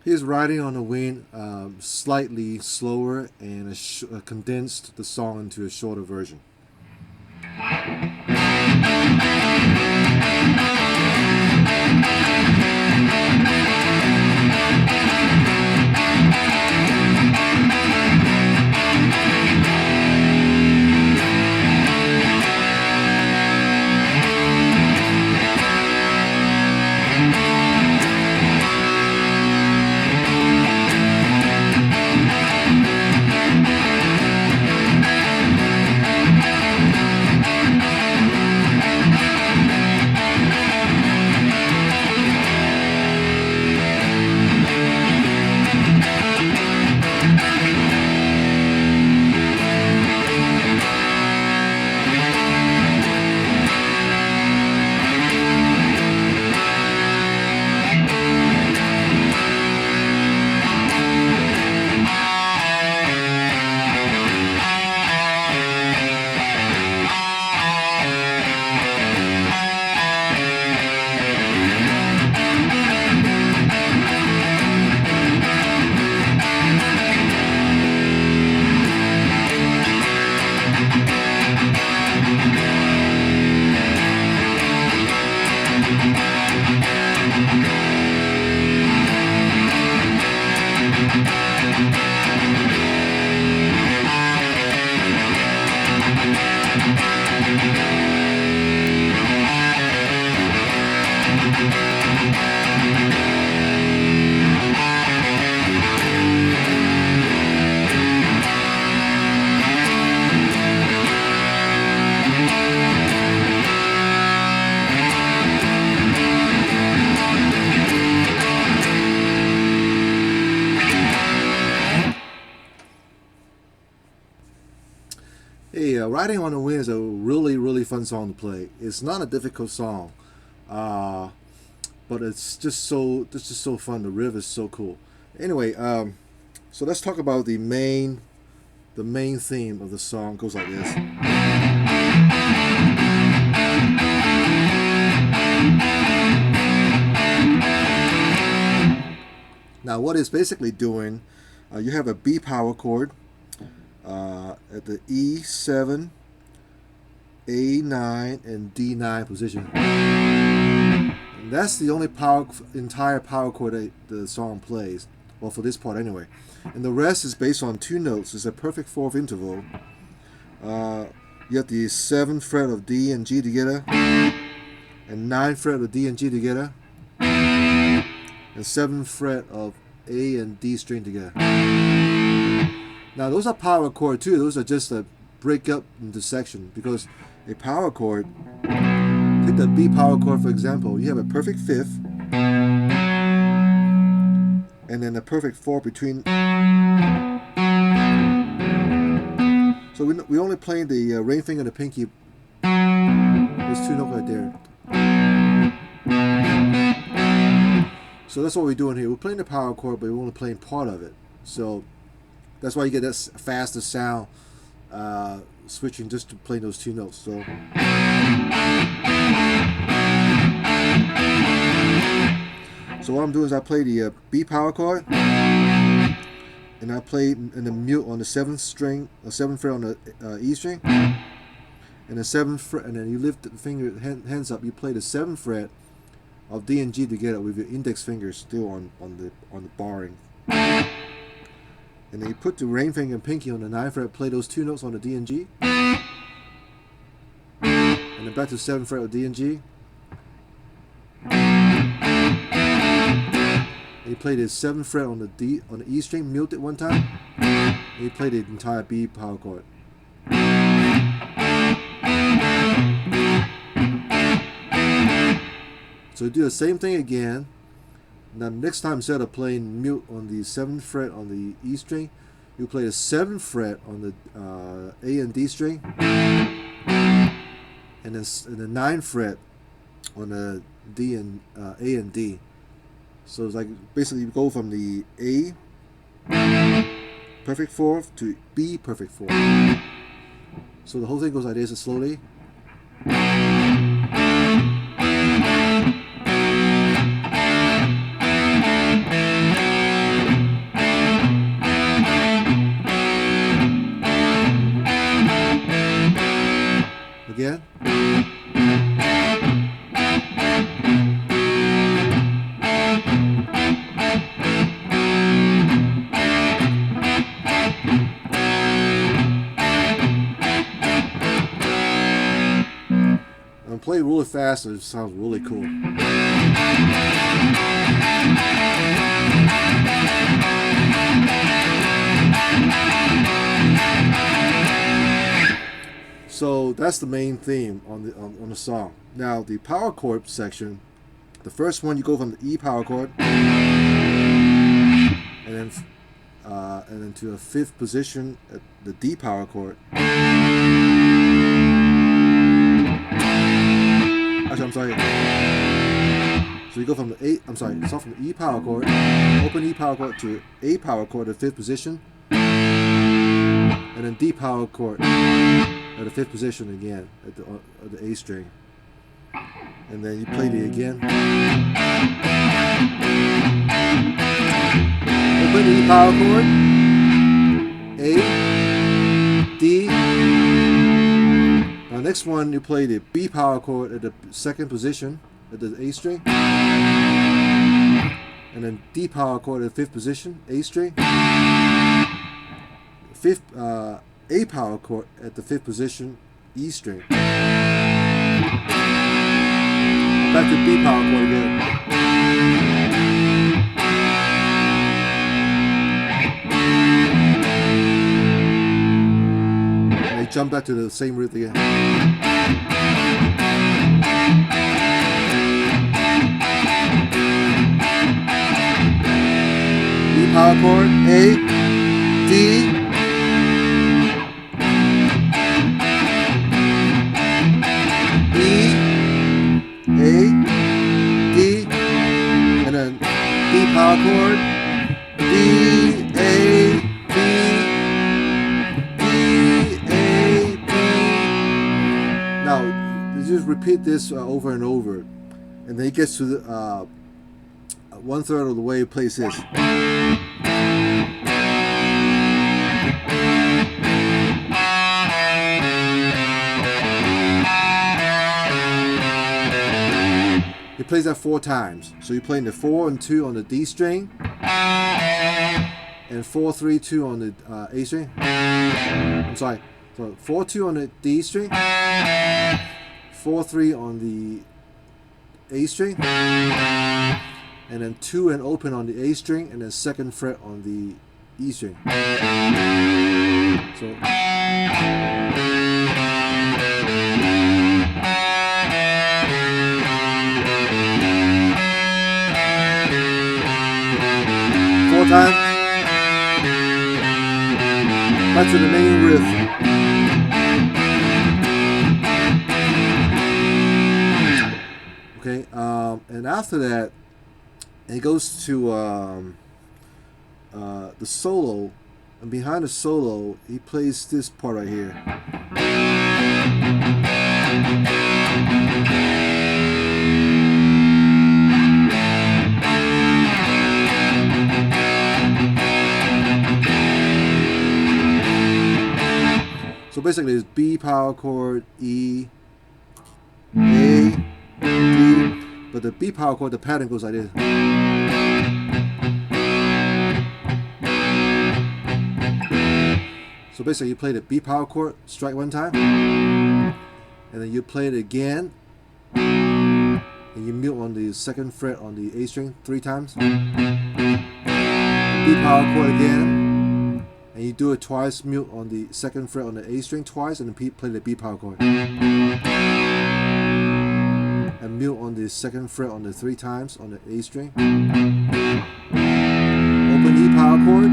Here's Riding on the Wind, slightly slower and condensed the song into a shorter version. Hey, Riding on the Wind is a really fun song to play. It's not a difficult song, uh, but it's just so fun. The riff is so cool. Anyway, so let's talk about the main theme of the song. It goes like this. Now, what it's basically doing, you have a B power chord at the E7, A9, and D9 position. And that's the only entire power chord that the song plays. Well, for this part anyway. And the rest is based on two notes. It's a perfect fourth interval. You have the 7th fret of D and G together, and 9th fret of D and G together, and 7th fret of A and D string together. Now those are power chord too. Those are just a break up into section, because a power chord, take the B power chord for example, you have a perfect fifth and then a perfect fourth between. So we only play the ring finger and the pinky, those two notes right there. So that's what we're doing here. We're playing the power chord, but we're only playing part of it. So that's why you get that faster sound switching just to play those two notes. So what I'm doing is I play the B power chord, and I play in the mute on the 7th string, or 7th fret on the E string, and the 7th fret, and then you lift the hands up. You play the 7th fret of D and G together with your index finger still on the barring. And then you put the ring finger and pinky on the 9th fret, play those two notes on the D and G, and then back to 7th fret of D and G. And you play the 7th fret on the E string, mute it one time, and you play the entire B power chord. So you do the same thing again. Now next time, instead of playing mute on the 7th fret on the E string, you play the 7th fret on the A and D string, and then the 9th fret on the D and A and D. So it's like basically you go from the A perfect fourth to B perfect fourth. So the whole thing goes like this, slowly. again. I'm playing really fast and it sounds really cool. So that's the main theme on the song. Now the power chord section, the first one you go from the E power chord, and then to a fifth position at the D power chord. Actually, I'm sorry. So you go from the start from the E power chord, open E power chord to A power chord at the fifth position, and then D power chord at the fifth position again at the A string, and then you play it again. Open the E power chord, A, D. Now next one you play the B power chord at the second position at the A string, and then D power chord at the fifth position, A string. Fifth A power chord at the fifth position, E string. Back to B power chord again. And they jump back to the same root again. B power chord, A, D, A, D, and then B power chord, D, A, B, D, A, B. Now, you just repeat this over and over, and then it gets to the, 1/3 of the way it plays this. He plays that 4 times. So you're playing the 4 and 2 on the D string, and 4, 3, 2 on the A string. I'm sorry. So 4, 2 on the D string, 4, 3 on the A string, and then 2 and open on the A string, and then 2nd fret on the E string. So. Time. Back to the main riff. Okay, and after that, it goes to the solo, and behind the solo, he plays this part right here. So basically it's B power chord, E, A, D, but the B power chord, the pattern goes like this. So basically you play the B power chord, strike 1 time, and then you play it again, and you mute on the 2nd fret on the A string 3 times, B power chord again, and you do it twice, mute on the 2nd fret on the A string twice, and then play the B power chord. And mute on the 2nd fret on the 3 times on the A string. Open E power chord,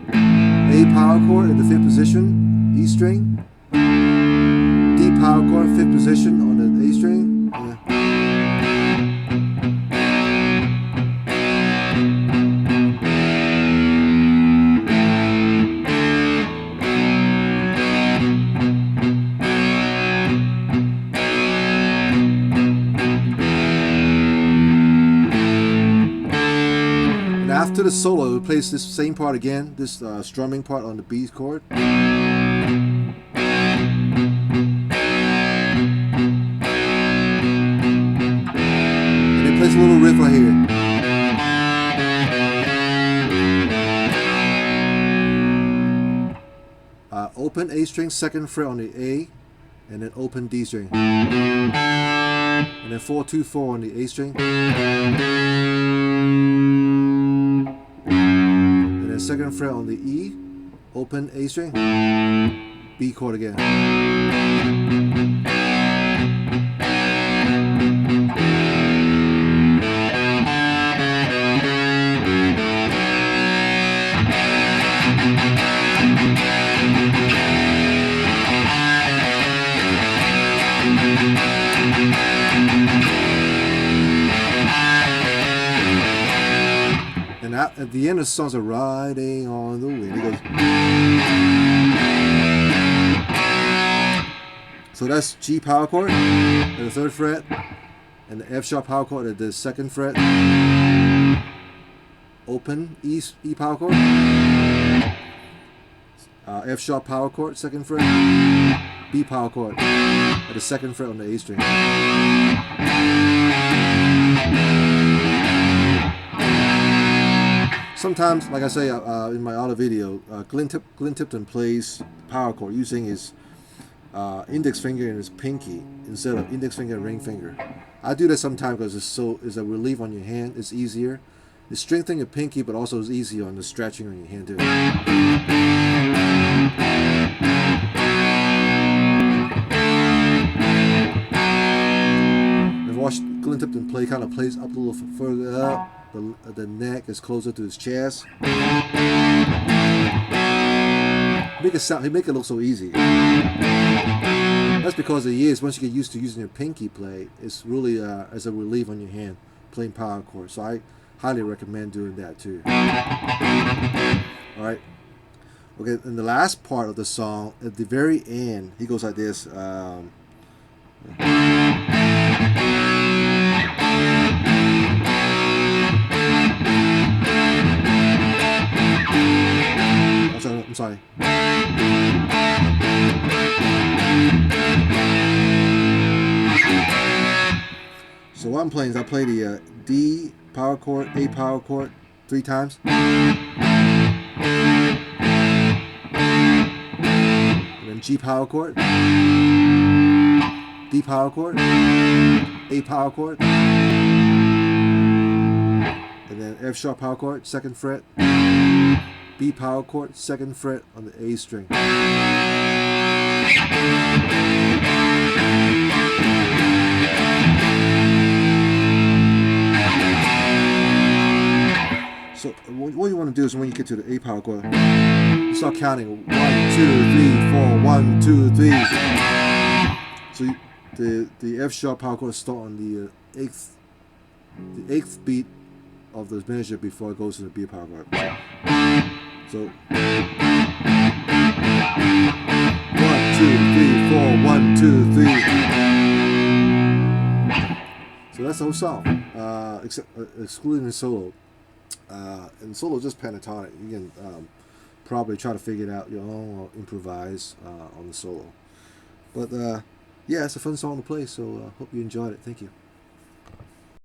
A power chord at the 5th position, E string. D power chord, 5th position on the A string. After the solo, it plays this same part again, this strumming part on the B chord. open A string, 2nd fret on the A, and then open D string. And then 4-2-4 on the A string. And then 2nd fret on the E, open A string, B chord again. And at the end of the song, it's riding on the wind. It goes. So that's G power chord at the 3rd fret, and the F sharp power chord at the 2nd fret. Open E power chord, F sharp power chord, 2nd fret, B power chord at the 2nd fret on the A string. Sometimes, like I say in my other video, Glenn Tipton plays power chord using his index finger and his pinky instead of index finger and ring finger. I do that sometimes because it's a relief on your hand. It's easier. It's strengthening your pinky, but also it's easier on the stretching on your hand too. I've watched Glenn Tipton play. Kind of plays up a little further up. The neck is closer to his chest. Make it sound. He make it look so easy. That's because it is. Once you get used to using your pinky play, it's really as a relief on your hand playing power chords. So I highly recommend doing that too. All right. Okay. In the last part of the song, at the very end, he goes like this. I'm sorry. So what I'm playing is I play the D power chord, A power chord 3 times. And then G power chord, D power chord, A power chord, and then F sharp power chord, 2nd fret, B power chord, 2nd fret on the A string. So what you want to do is when you get to the A power chord, you start counting 1, 2, 3, 4, 1, 2, 3. So the F sharp power chord start on the eighth beat of the measure before it goes to the B power chord. So 1, 2, 3, 4, 1, 2, 3. So that's the whole song, excluding the solo. And solo is just pentatonic. You can probably try to figure it out your own or improvise on the solo. But yeah, it's a fun song to play. So hope you enjoyed it. Thank you.